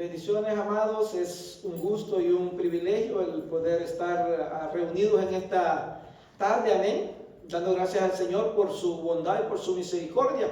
Bendiciones, amados. Es un gusto y un privilegio el poder estar reunidos en esta tarde. Amén. Dando gracias al Señor por su bondad y por su misericordia.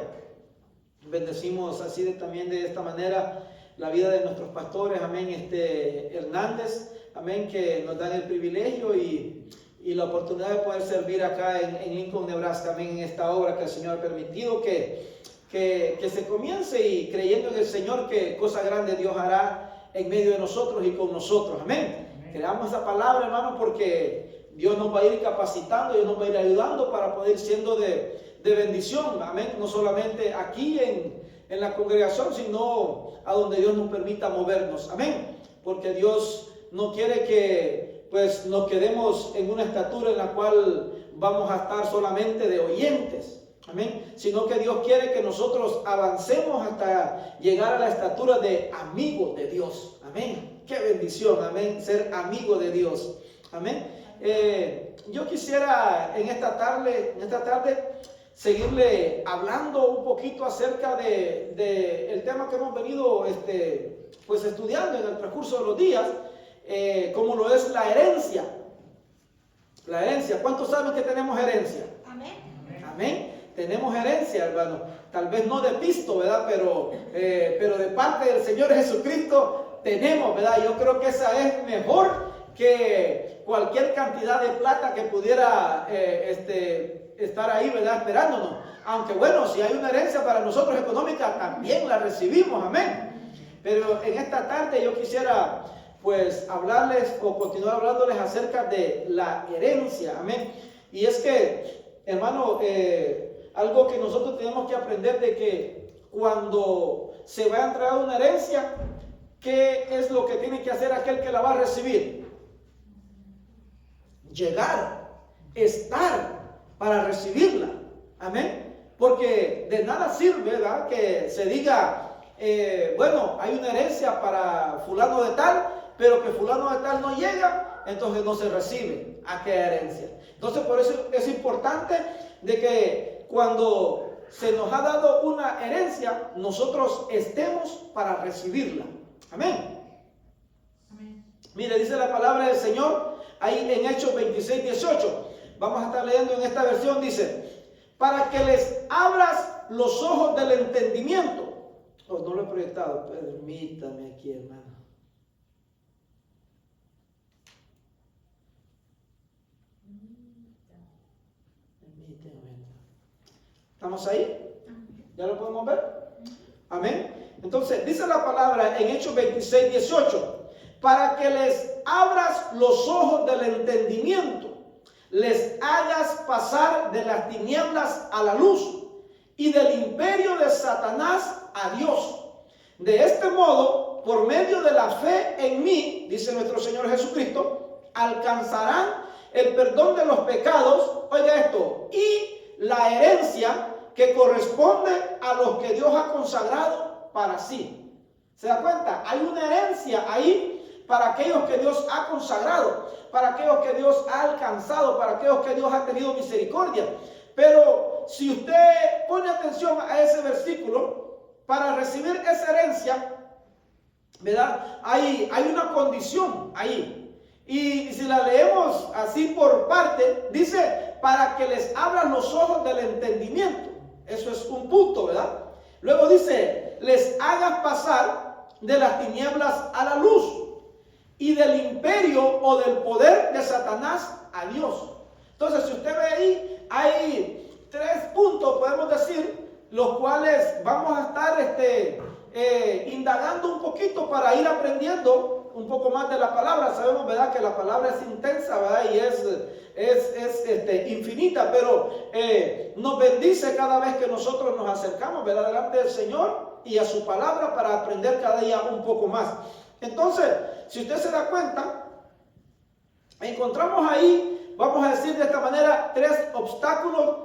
Bendecimos así también de esta manera la vida de nuestros pastores. Amén. Hernández. Amén. Que nos dan el privilegio y la oportunidad de poder servir acá en Lincoln, Nebraska. Amén. En esta obra que el Señor ha permitido que se comience, y creyendo en el Señor que cosa grande Dios hará en medio de nosotros y con nosotros. Amén. Creamos esa palabra, hermano, porque Dios nos va a ir capacitando, Dios nos va a ir ayudando para poder ir siendo de bendición. Amén. No solamente aquí en la congregación, sino a donde Dios nos permita movernos. Amén. Porque Dios no quiere que pues nos quedemos en una estatura en la cual vamos a estar solamente de oyentes. Amén. Sino que Dios quiere que nosotros avancemos hasta llegar a la estatura de amigos de Dios. Amén. Qué bendición. Amén. Ser amigo de Dios. Amén. Yo quisiera en esta tarde seguirle hablando un poquito acerca de el tema que hemos venido pues estudiando en el transcurso de los días, como lo es la herencia. La herencia. ¿Cuántos saben que tenemos herencia? Amén. Amén. Tenemos herencia, hermano. Tal vez no de pisto, ¿verdad? Pero de parte del Señor Jesucristo tenemos, ¿verdad? Yo creo que esa es mejor que cualquier cantidad de plata que pudiera estar ahí, ¿verdad? Esperándonos. Aunque bueno, si hay una herencia para nosotros económica, también la recibimos, amén. Pero en esta tarde yo quisiera pues hablarles o continuar hablándoles acerca de la herencia, amén. Y es que, hermano, algo que nosotros tenemos que aprender de que cuando se va a entregar una herencia, ¿qué es lo que tiene que hacer aquel que la va a recibir? Llegar, estar para recibirla. Amén. Porque de nada sirve, ¿verdad?, que se diga, bueno, hay una herencia para fulano de tal, pero que fulano de tal no llega, entonces no se recibe aquella herencia. Entonces por eso es importante de que cuando se nos ha dado una herencia, nosotros estemos para recibirla. Amén. Amén. Mire, dice la palabra del Señor ahí en Hechos 26:18. Vamos a estar leyendo en esta versión. Dice: para que les abras los ojos del entendimiento. Oh, no lo he proyectado. Permítame aquí, hermano. ¿Estamos ahí? ¿Ya lo podemos ver? Amén. Entonces, dice la palabra en Hechos 26:18. Para que les abras los ojos del entendimiento, les hagas pasar de las tinieblas a la luz y del imperio de Satanás a Dios. De este modo, por medio de la fe en mí, dice nuestro Señor Jesucristo, alcanzarán el perdón de los pecados, oiga esto, y la herencia que corresponde a los que Dios ha consagrado para sí. ¿Se da cuenta? Hay una herencia ahí para aquellos que Dios ha consagrado, para aquellos que Dios ha alcanzado, para aquellos que Dios ha tenido misericordia. Pero si usted pone atención a ese versículo, para recibir esa herencia, ¿verdad?, hay una condición ahí. Y si la leemos así por parte, dice: para que les abran los ojos del entendimiento. Eso es un punto, ¿verdad? Luego dice: les hagas pasar de las tinieblas a la luz y del imperio o del poder de Satanás a Dios. Entonces, si usted ve ahí, hay 3 puntos, podemos decir, los cuales vamos a estar indagando un poquito para ir aprendiendo un poco más de la palabra. Sabemos, ¿verdad?, que la palabra es intensa, ¿verdad?, y es infinita, pero nos bendice cada vez que nosotros nos acercamos, ¿verdad?, delante del Señor y a su palabra para aprender cada día un poco más. Entonces, si usted se da cuenta, encontramos ahí, vamos a decir de esta manera, 3 obstáculos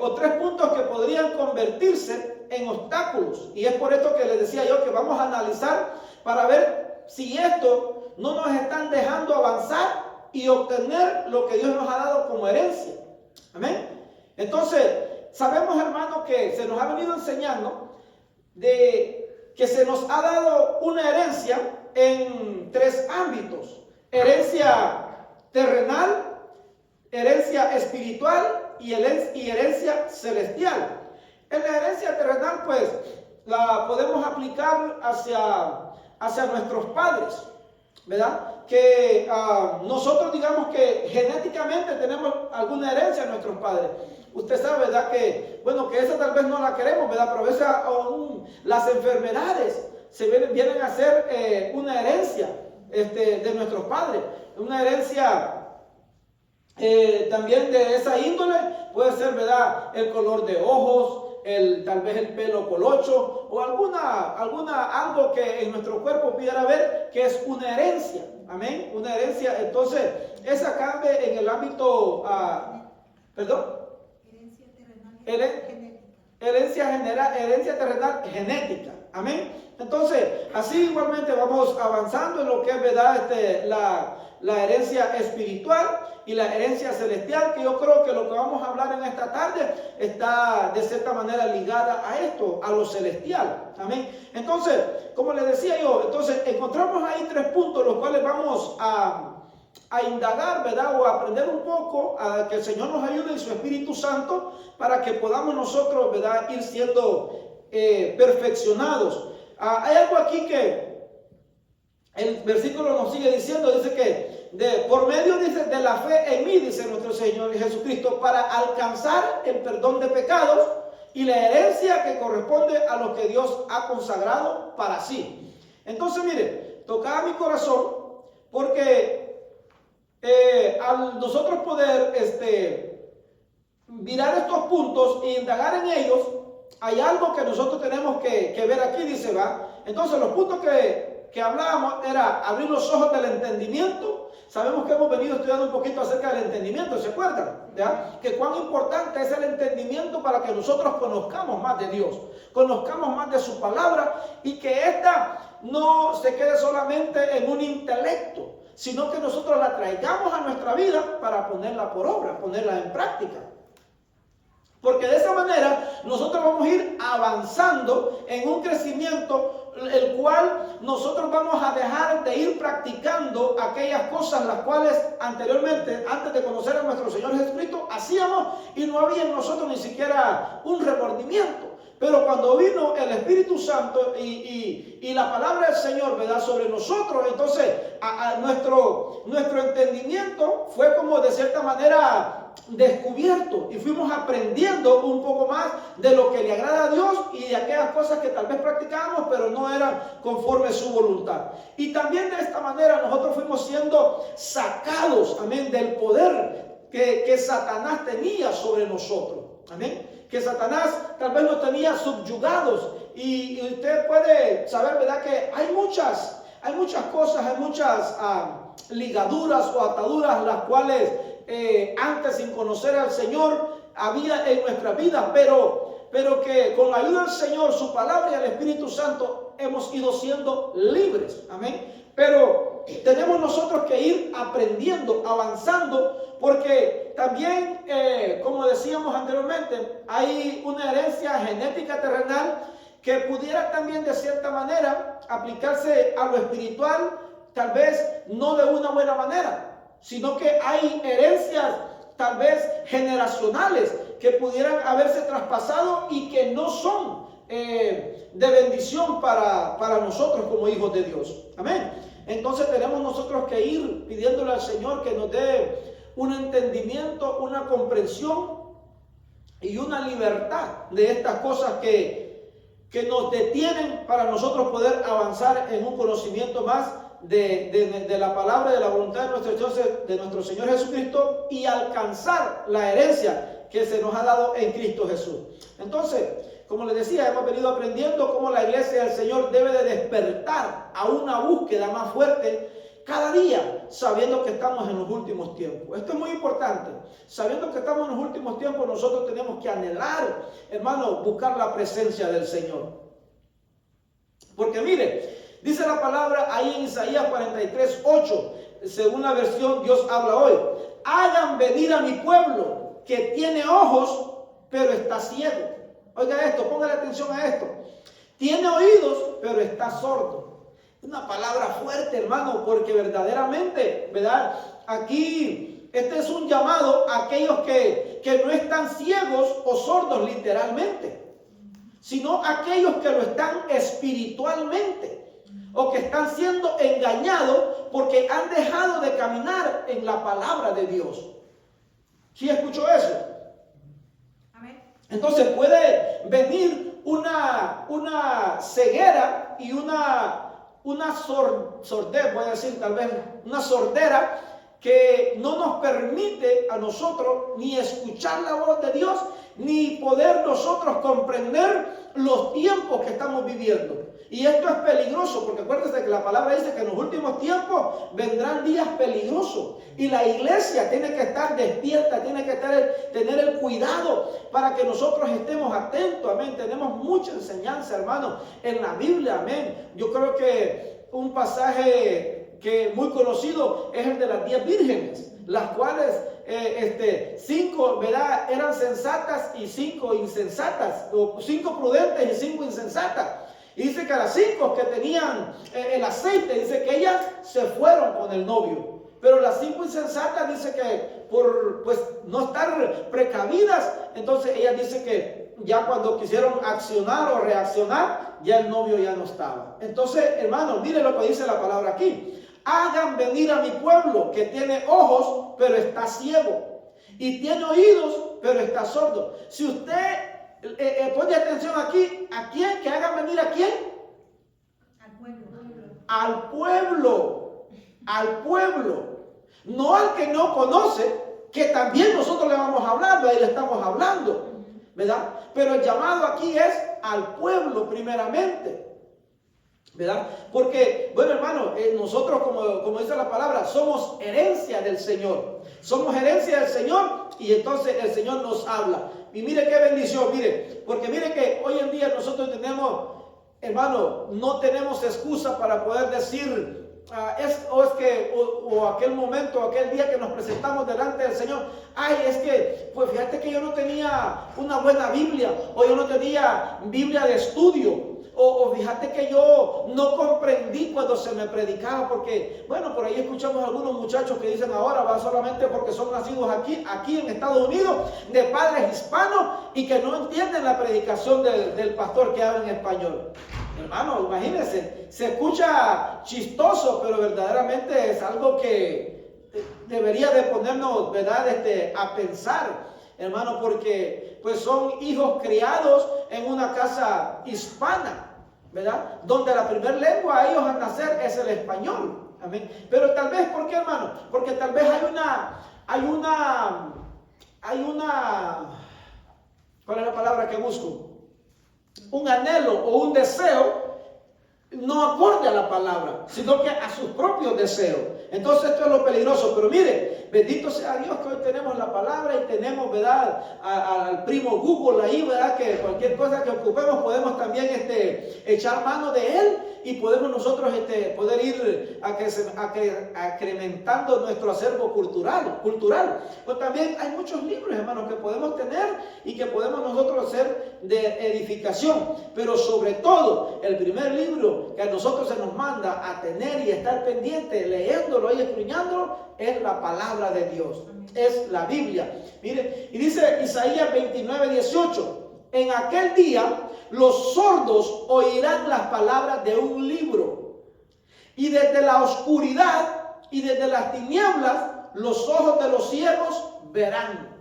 o 3 puntos que podrían convertirse en obstáculos. Y es por esto que les decía yo que vamos a analizar para ver si esto no nos están dejando avanzar y obtener lo que Dios nos ha dado como herencia. Amén. Entonces, sabemos, hermanos, que se nos ha venido enseñando de que se nos ha dado una herencia en tres ámbitos: herencia terrenal, herencia espiritual y herencia celestial. En la herencia terrenal, pues, la podemos aplicar hacia nuestros padres, ¿verdad? Que nosotros digamos que genéticamente tenemos alguna herencia de nuestros padres. Usted sabe, ¿verdad? Que, bueno, que esa tal vez no la queremos, ¿verdad? Pero a veces las enfermedades vienen a ser una herencia de nuestros padres. Una herencia también de esa índole puede ser, ¿verdad? El color de ojos, tal vez el pelo colocho o algo que en nuestro cuerpo pudiera haber que es una herencia. Amén. Una herencia. Entonces, esa cabe en el ámbito, perdón. Herencia terrenal genética. Amén. Entonces, así igualmente vamos avanzando en lo que es, ¿verdad? La herencia espiritual y la herencia celestial, que yo creo que lo que vamos a hablar en esta tarde está de cierta manera ligada a esto, a lo celestial. Amén. Entonces, como les decía yo, entonces encontramos ahí tres puntos los cuales vamos a indagar, ¿verdad? O a aprender un poco, a que el Señor nos ayude en su Espíritu Santo para que podamos nosotros, ¿verdad?, ir siendo perfeccionados. Hay algo aquí que el versículo nos sigue diciendo, dice que por medio, dice, de la fe en mí, dice nuestro Señor Jesucristo, para alcanzar el perdón de pecados y la herencia que corresponde a lo que Dios ha consagrado para sí. Entonces, mire, tocaba mi corazón porque al nosotros poder mirar estos puntos e indagar en ellos, hay algo que nosotros tenemos que ver aquí, dice, va. Entonces, los puntos que hablábamos era abrir los ojos del entendimiento. Sabemos que hemos venido estudiando un poquito acerca del entendimiento, ¿se acuerdan? ¿Ya? Que cuán importante es el entendimiento para que nosotros conozcamos más de Dios, conozcamos más de su palabra y que esta no se quede solamente en un intelecto, sino que nosotros la traigamos a nuestra vida para ponerla por obra, ponerla en práctica. Porque de esa manera nosotros vamos a ir avanzando en un crecimiento, el cual nosotros vamos a dejar de ir practicando aquellas cosas las cuales anteriormente, antes de conocer a nuestro Señor Jesucristo, hacíamos y no había en nosotros ni siquiera un remordimiento. Pero cuando vino el Espíritu Santo y la palabra del Señor, ¿verdad?, sobre nosotros, entonces nuestro entendimiento fue como de cierta manera descubierto y fuimos aprendiendo un poco más de lo que le agrada a Dios y de aquellas cosas que tal vez practicábamos pero no eran conforme a su voluntad. Y también de esta manera nosotros fuimos siendo sacados, amén, del poder que Satanás tenía sobre nosotros. Amén. Que Satanás tal vez nos tenía subyugados y usted puede saber, ¿verdad?, que hay muchas cosas, hay muchas ligaduras o ataduras las cuales antes, sin conocer al Señor, había en nuestra vida, pero que con la ayuda del Señor, su palabra y el Espíritu Santo hemos ido siendo libres. Amén. Pero tenemos nosotros que ir aprendiendo, avanzando, porque también, como decíamos anteriormente, hay una herencia genética terrenal que pudiera también de cierta manera aplicarse a lo espiritual, tal vez no de una buena manera, sino que hay herencias tal vez generacionales que pudieran haberse traspasado y que no son de bendición para nosotros como hijos de Dios. Amén. Entonces tenemos nosotros que ir pidiéndole al Señor que nos dé un entendimiento, una comprensión y una libertad de estas cosas que nos detienen para nosotros poder avanzar en un conocimiento más de la palabra, de la voluntad de nuestro Señor Jesucristo y alcanzar la herencia que se nos ha dado en Cristo Jesús. Entonces, como les decía, hemos venido aprendiendo cómo la iglesia del Señor debe de despertar a una búsqueda más fuerte cada día, sabiendo que estamos en los últimos tiempos. Esto es muy importante. Sabiendo que estamos en los últimos tiempos, nosotros tenemos que anhelar, hermano, buscar la presencia del Señor. Porque mire, dice la palabra ahí en Isaías 43:8, según la versión Dios habla hoy: hagan venir a mi pueblo que tiene ojos, pero está ciego. Oiga esto, póngale atención a esto. Tiene oídos, pero está sordo. Una palabra fuerte, hermano, porque verdaderamente, ¿verdad? Aquí, este es un llamado a aquellos que no están ciegos o sordos literalmente, sino aquellos que lo están espiritualmente, o que están siendo engañados porque han dejado de caminar en la palabra de Dios. ¿Sí escuchó eso? Amén. Entonces puede venir una ceguera y una sordera, voy a decir tal vez, una sordera que no nos permite a nosotros ni escuchar la voz de Dios, ni poder nosotros comprender los tiempos que estamos viviendo. Y esto es peligroso, porque acuérdense que la palabra dice que en los últimos tiempos vendrán días peligrosos. Y la iglesia tiene que estar despierta, tiene que tener el cuidado para que nosotros estemos atentos. Amén. Tenemos mucha enseñanza, hermano, en la Biblia. Amén. Yo creo que un pasaje que muy conocido es el de las 10 vírgenes, las cuales 5, ¿verdad?, eran sensatas y 5 insensatas, o 5 prudentes y 5 insensatas. Y dice que a las 5 que tenían el aceite, dice que ellas se fueron con el novio. Pero las 5 insensatas dice que por pues no estar precavidas, entonces ellas dice que ya cuando quisieron accionar o reaccionar, ya el novio ya no estaba. Entonces, hermanos, miren lo que dice la palabra aquí. Hagan venir a mi pueblo que tiene ojos, pero está ciego. Y tiene oídos, pero está sordo. Si usted pone atención aquí, ¿a quién? ¿Que hagan venir a quién? Al pueblo. Al pueblo. Al pueblo. No al que no conoce, que también nosotros le vamos hablando, ahí le estamos hablando, ¿verdad? Pero el llamado aquí es al pueblo primeramente, ¿verdad? Porque, bueno, hermano, nosotros, como dice la palabra, somos herencia del Señor. Somos herencia del Señor y entonces el Señor nos habla. Y mire qué bendición, mire, porque mire que hoy en día nosotros tenemos, hermano, no tenemos excusa para poder decir, o aquel momento, aquel día que nos presentamos delante del Señor, ay, es que, pues fíjate que yo no tenía una buena Biblia, o yo no tenía Biblia de estudio. O fíjate que yo no comprendí cuando se me predicaba, porque, bueno, por ahí escuchamos a algunos muchachos que dicen ahora, va solamente porque son nacidos aquí en Estados Unidos, de padres hispanos, y que no entienden la predicación del pastor que habla en español. Hermano, imagínense, se escucha chistoso, pero verdaderamente es algo que debería de ponernos, ¿verdad?, a pensar, hermano, porque pues son hijos criados en una casa hispana, ¿verdad? Donde la primera lengua a ellos al nacer es el español. Amén. Pero tal vez, ¿por qué, hermano? Porque tal vez hay una, ¿cuál es la palabra que busco? Un anhelo o un deseo no acorde a la palabra, sino que a sus propios deseos. Entonces esto es lo peligroso. Pero mire, bendito sea Dios que hoy tenemos la palabra y tenemos, ¿verdad?, al primo Google ahí, ¿verdad?, que cualquier cosa que ocupemos podemos también echar mano de él y podemos nosotros poder ir incrementando nuestro acervo cultural. Pues también hay muchos libros, hermanos, que podemos tener y que podemos nosotros hacer de edificación. Pero sobre todo, el primer libro que a nosotros se nos manda a tener y estar pendiente, leyéndolo y escudriñándolo, es la palabra de Dios, es la Biblia. Miren, y dice Isaías 29:18, en aquel día los sordos oirán las palabras de un libro, y desde la oscuridad y desde las tinieblas los ojos de los ciegos verán.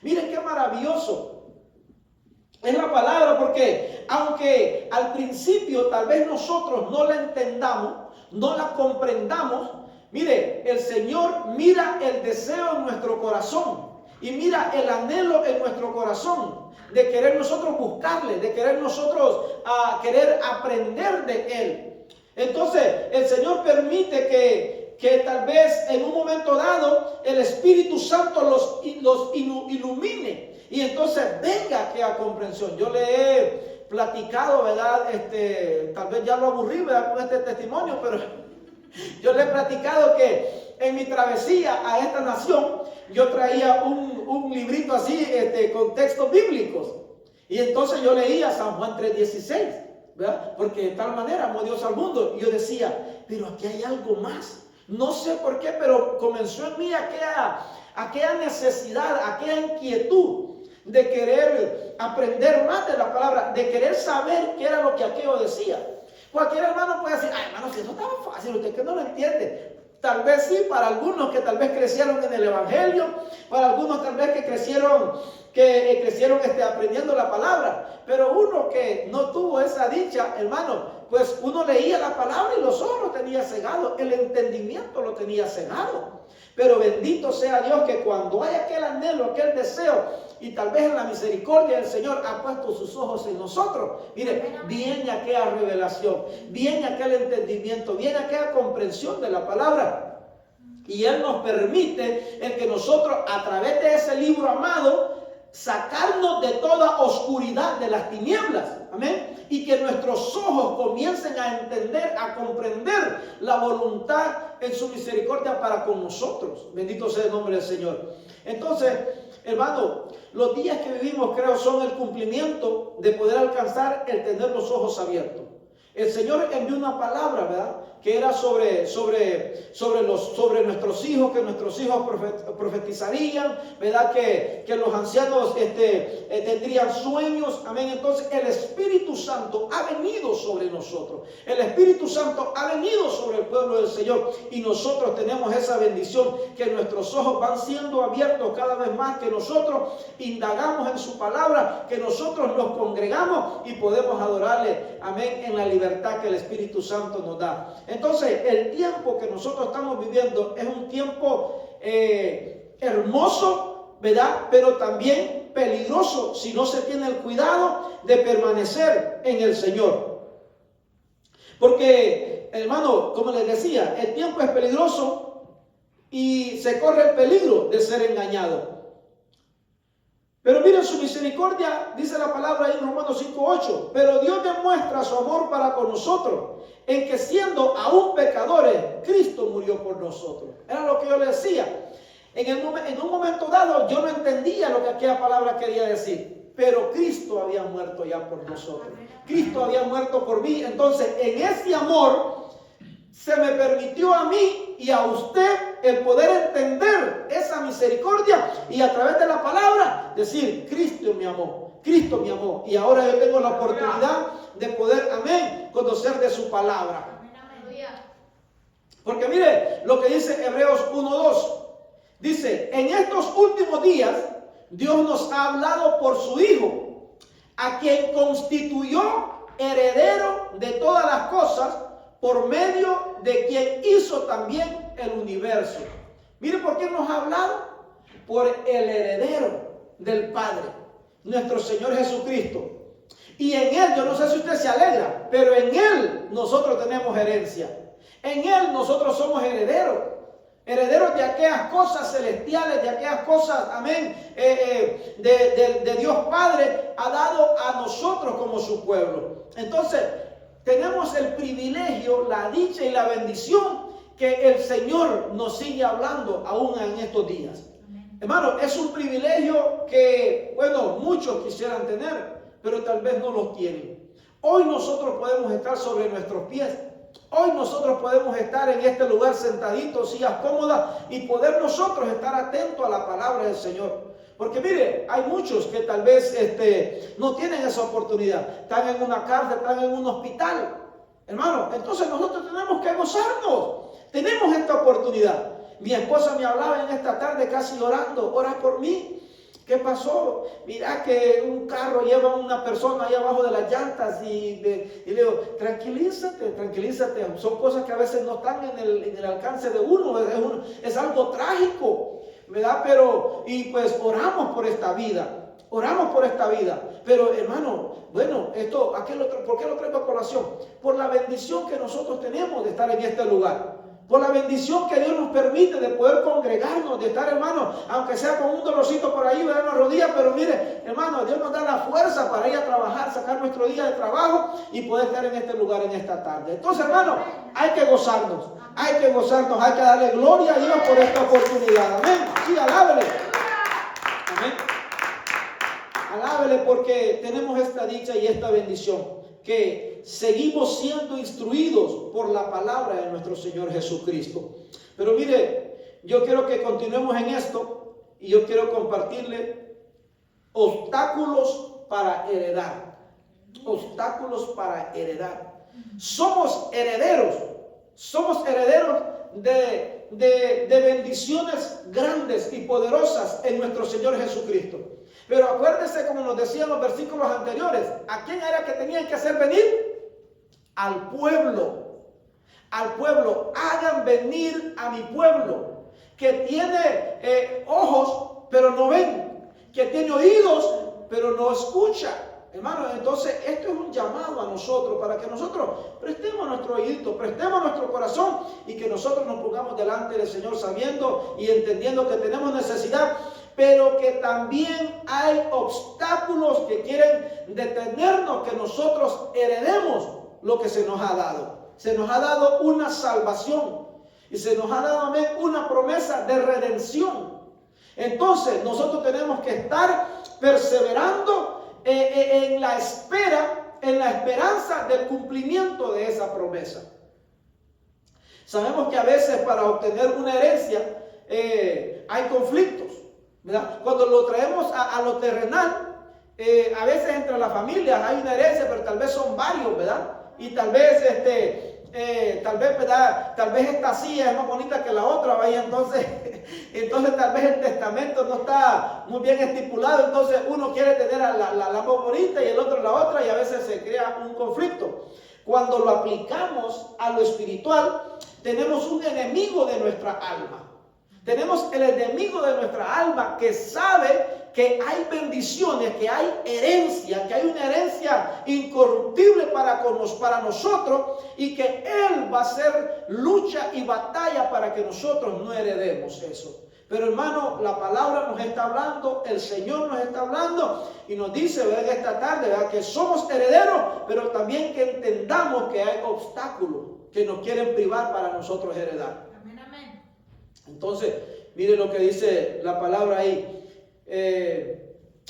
Miren qué maravilloso es la palabra, porque aunque al principio tal vez nosotros no la entendamos, no la comprendamos, mire, el Señor mira el deseo en nuestro corazón y mira el anhelo en nuestro corazón de querer nosotros buscarle, de querer nosotros querer aprender de Él. Entonces el Señor permite que tal vez en un momento dado el Espíritu Santo los ilumine y entonces venga aquella comprensión. Yo le he platicado, ¿verdad? Tal vez ya lo aburrí, ¿verdad?, con este testimonio, pero yo le he platicado que en mi travesía a esta nación yo traía un librito así con textos bíblicos, y entonces yo leía San Juan 3:16, ¿verdad? Porque de tal manera amó Dios al mundo. Y yo decía, pero aquí hay algo más. No sé por qué, pero comenzó en mí aquella necesidad, aquella inquietud de querer aprender más de la palabra, de querer saber qué era lo que aquello decía. Cualquier hermano puede decir, ay hermano, si eso estaba fácil, usted que no lo entiende. Tal vez sí, para algunos que tal vez crecieron en el evangelio, para algunos tal vez que crecieron aprendiendo la palabra, pero uno que no tuvo esa dicha, hermano, pues uno leía la palabra y los ojos lo tenía cegados, el entendimiento lo tenía cegado. Pero bendito sea Dios que cuando hay aquel anhelo, aquel deseo, y tal vez en la misericordia del Señor ha puesto sus ojos en nosotros, mire, viene aquella revelación, viene aquel entendimiento, viene aquella comprensión de la palabra. Y Él nos permite el que nosotros a través de ese libro amado sacarnos de toda oscuridad de las tinieblas, amén, y que nuestros ojos comiencen a entender, a comprender la voluntad en su misericordia para con nosotros. Bendito sea el nombre del Señor. Entonces, hermano, los días que vivimos creo son el cumplimiento de poder alcanzar el tener los ojos abiertos. El Señor envió una palabra, ¿verdad?, que era sobre nuestros hijos, que nuestros hijos profetizarían, ¿verdad?, que los ancianos tendrían sueños, amén. Entonces el Espíritu Santo ha venido sobre nosotros, el Espíritu Santo ha venido sobre el pueblo del Señor, y nosotros tenemos esa bendición, que nuestros ojos van siendo abiertos cada vez más, que nosotros indagamos en su palabra, que nosotros nos congregamos y podemos adorarle, amén, en la libertad que el Espíritu Santo nos da. Entonces, el tiempo que nosotros estamos viviendo es un tiempo hermoso, ¿verdad? Pero también peligroso si no se tiene el cuidado de permanecer en el Señor. Porque, hermano, como les decía, el tiempo es peligroso y se corre el peligro de ser engañado. Pero miren su misericordia, dice la palabra ahí en Romanos 5:8. Pero Dios demuestra su amor para con nosotros, en que siendo aún pecadores, Cristo murió por nosotros. Era lo que yo le decía. En un momento dado yo no entendía lo que aquella palabra quería decir, pero Cristo había muerto ya por nosotros. Cristo había muerto por mí. Entonces, en ese amor se me permitió a mí y a usted el poder entender esa misericordia y a través de la palabra decir, Cristo me amó, Cristo me amó, y ahora yo tengo la oportunidad de poder, amén, conocer de su palabra. Porque mire lo que dice Hebreos 1:2. Dice, en estos últimos días Dios nos ha hablado por su Hijo, a quien constituyó heredero de todas las cosas, por medio de quien hizo también el universo. Mire por qué nos ha hablado. Por el heredero del Padre, nuestro Señor Jesucristo. Y en Él, yo no sé si usted se alegra, pero en Él nosotros tenemos herencia. En Él nosotros somos herederos. Herederos de aquellas cosas celestiales, de aquellas cosas, amén, de Dios Padre ha dado a nosotros como su pueblo. Entonces, tenemos el privilegio, la dicha y la bendición que el Señor nos sigue hablando aún en estos días. Amén. Hermano, es un privilegio que, bueno, muchos quisieran tener, pero tal vez no lo tienen. Hoy nosotros podemos estar sobre nuestros pies. Hoy nosotros podemos estar en este lugar sentaditos, sillas cómodas, y poder nosotros estar atentos a la palabra del Señor. Porque mire, hay muchos que tal vez no tienen esa oportunidad. Están en una cárcel, están en un hospital. Hermano, entonces nosotros tenemos que gozarnos. Tenemos esta oportunidad. Mi esposa me hablaba en esta tarde casi llorando. Ora por mí. ¿Qué pasó? Mira que un carro lleva a una persona ahí abajo de las llantas y le digo, tranquilízate. Son cosas que a veces no están en el alcance de uno. Es algo trágico, ¿verdad? Pero, y pues oramos por esta vida. Pero hermano, bueno, ¿por qué lo traigo a colación? Por la bendición que nosotros tenemos de estar en este lugar. Por la bendición que Dios nos permite de poder congregarnos, de estar, hermano, aunque sea con un dolorcito por ahí, ¿verdad?, en la rodilla, pero mire, hermano, Dios nos da la fuerza para ir a trabajar, sacar nuestro día de trabajo y poder estar en este lugar en esta tarde. Entonces, hermano, hay que gozarnos, hay que darle gloria a Dios por esta oportunidad. Amén. Sí, alábele. Amén. Alábele porque tenemos esta dicha y esta bendición. que seguimos siendo instruidos por la palabra de nuestro Señor Jesucristo. Pero mire, yo quiero que continuemos en esto y yo quiero compartirle obstáculos para heredar. Obstáculos para heredar. Somos herederos de bendiciones grandes y poderosas en nuestro Señor Jesucristo. Pero acuérdense, como nos decían los versículos anteriores, ¿a quién era que tenían que hacer venir? Al pueblo. Al pueblo. Hagan venir a mi pueblo, que tiene ojos, pero no ven, que tiene oídos, pero no escucha. Hermano, entonces esto es un llamado a nosotros para que nosotros prestemos nuestro oído, prestemos nuestro corazón y que nosotros nos pongamos delante del Señor sabiendo y entendiendo que tenemos necesidad, pero que también hay obstáculos que quieren detenernos, que nosotros heredemos lo que se nos ha dado. Se nos ha dado una salvación y se nos ha dado también una promesa de redención. Entonces nosotros tenemos que estar perseverando en la espera, en la esperanza del cumplimiento de esa promesa. Sabemos que a veces para obtener una herencia hay conflictos, ¿verdad? Cuando lo traemos a lo terrenal, a veces entre las familias hay una herencia, pero tal vez son varios, ¿verdad? Y tal vez ¿verdad? Tal vez esta silla es más bonita que la otra, ¿verdad? Entonces tal vez el testamento no está muy bien estipulado, entonces uno quiere tener a la más bonita y el otro la otra, y a veces se crea un conflicto. Cuando lo aplicamos a lo espiritual, tenemos un enemigo de nuestra alma. Tenemos el enemigo de nuestra alma que sabe que hay bendiciones, que hay herencia, que hay una herencia incorruptible para nosotros, y que Él va a hacer lucha y batalla para que nosotros no heredemos eso. Pero hermano, la palabra nos está hablando, el Señor nos está hablando y nos dice, ¿verdad?, esta tarde, ¿verdad?, que somos herederos, pero también que entendamos que hay obstáculos que nos quieren privar para nosotros heredar. Amén, amén. Entonces, mire lo que dice la palabra ahí.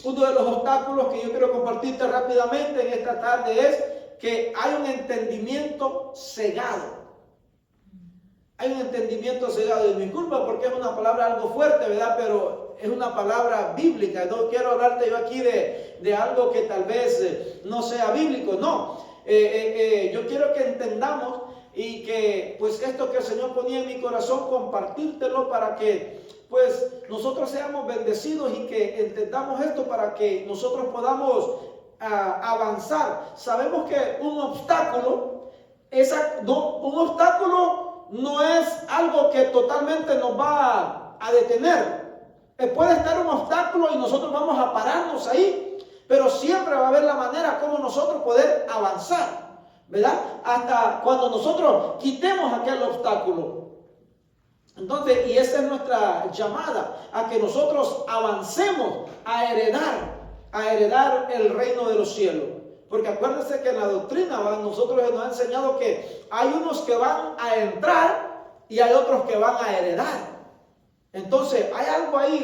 Uno de los obstáculos que yo quiero compartirte rápidamente en esta tarde es que hay un entendimiento cegado. Hay un entendimiento cegado. Y me disculpa porque es una palabra algo fuerte, ¿verdad? Pero es una palabra bíblica. No quiero hablarte yo aquí de algo que tal vez no sea bíblico. No. Yo quiero que entendamos y que pues esto que el Señor ponía en mi corazón, compartírtelo para que pues nosotros seamos bendecidos y que entendamos esto para que nosotros podamos avanzar. Sabemos que un obstáculo no es algo que totalmente nos va a detener. Puede estar un obstáculo y nosotros vamos a pararnos ahí, pero siempre va a haber la manera como nosotros poder avanzar, ¿verdad? Hasta cuando nosotros quitemos aquel obstáculo. Entonces, y esa es nuestra llamada, a que nosotros avancemos a heredar el reino de los cielos. Porque acuérdense que en la doctrina, nosotros nos ha enseñado que hay unos que van a entrar y hay otros que van a heredar. Entonces, hay algo ahí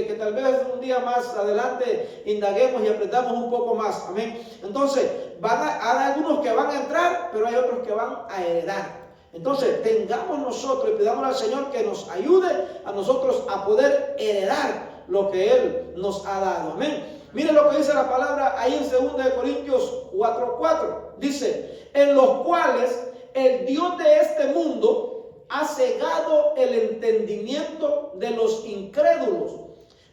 que tal vez un día más adelante indaguemos y aprendamos un poco más. Amén. Entonces, hay algunos que van a entrar, pero hay otros que van a heredar. Entonces, tengamos nosotros y pidamos al Señor que nos ayude a nosotros a poder heredar lo que Él nos ha dado. Amén. Mire lo que dice la palabra ahí en 2 Corintios 4:4. Dice, en los cuales el Dios de este mundo ha cegado el entendimiento de los incrédulos,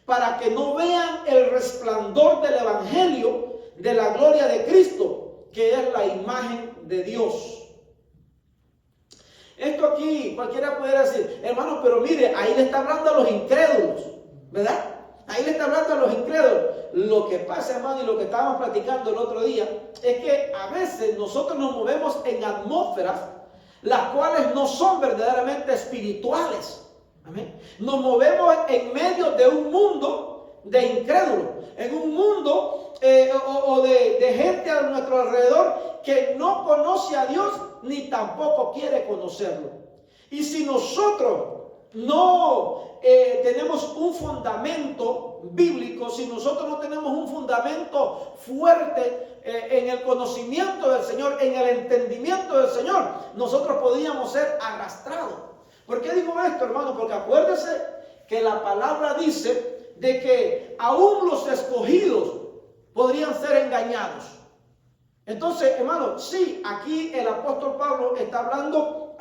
para que no vean el resplandor del evangelio de la gloria de Cristo, que es la imagen de Dios. Esto aquí cualquiera puede decir, hermanos, pero mire, ahí le está hablando a los incrédulos, ¿verdad? Ahí le está hablando a los incrédulos. Lo que pasa, hermano, y lo que estábamos platicando el otro día, es que a veces nosotros nos movemos en atmósferas las cuales no son verdaderamente espirituales. ¿Amén? Nos movemos en medio de un mundo de incrédulos, en un mundo de gente a nuestro alrededor que no conoce a Dios ni tampoco quiere conocerlo. Y si nosotros no tenemos un fundamento bíblico, si nosotros no tenemos un fundamento fuerte en el conocimiento del Señor, en el entendimiento del Señor, nosotros podríamos ser arrastrados. ¿Por qué digo esto, hermano? Porque acuérdese que la palabra dice de que aún los escogidos podrían ser engañados. Entonces, hermano, sí, aquí el apóstol Pablo está hablando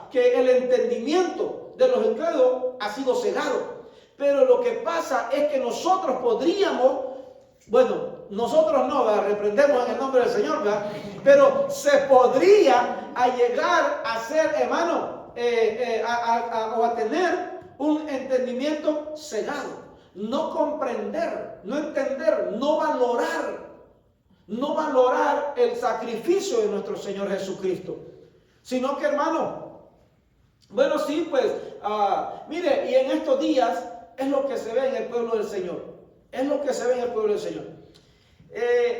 que el entendimiento de los incrédulos ha sido cegado. Pero lo que pasa es que nosotros podríamos, bueno, nosotros no, ¿verdad? Reprendemos en el nombre del Señor, ¿verdad? Pero se podría llegar a ser, hermano, o a tener un entendimiento cegado, no comprender, no entender, no valorar el sacrificio de nuestro Señor Jesucristo, sino que, hermano, bueno, sí, pues, mire, y en estos días es lo que se ve en el pueblo del Señor, es lo que se ve en el pueblo del Señor.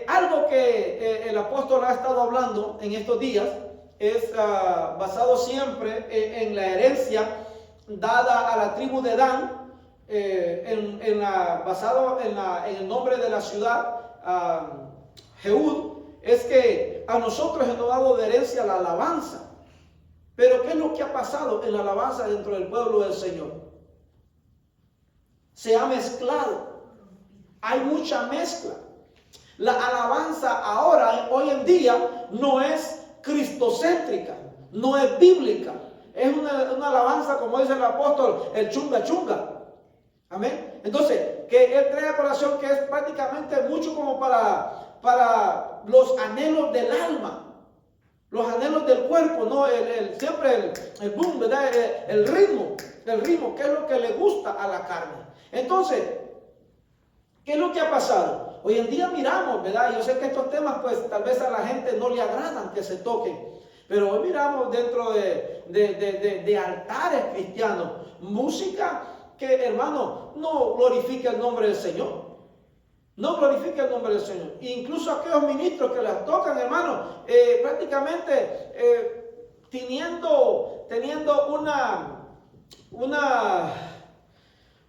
Algo que el apóstol ha estado hablando en estos días es basado siempre en la herencia dada a la tribu de Dan, basado en el nombre de la ciudad, Jehud, es que a nosotros nos ha dado de herencia la alabanza. Pero ¿qué es lo que ha pasado en la alabanza dentro del pueblo del Señor? Se ha mezclado. Hay mucha mezcla. La alabanza ahora, hoy en día, no es cristocéntrica, no es bíblica. Es una alabanza, como dice el apóstol, el chunga chunga. Amén. Entonces, que él trae a colación que es prácticamente mucho como para los anhelos del alma, los anhelos del cuerpo, ¿no? Siempre el boom, ¿verdad? El ritmo, que es lo que le gusta a la carne. Entonces, ¿qué es lo que ha pasado? Hoy en día miramos, ¿verdad? Yo sé que estos temas, pues, tal vez a la gente no le agradan que se toquen. Pero hoy miramos dentro de altares cristianos, música que, hermano, no glorifica el nombre del Señor. No glorifica el nombre del Señor. Incluso aquellos ministros que las tocan, hermano, prácticamente teniendo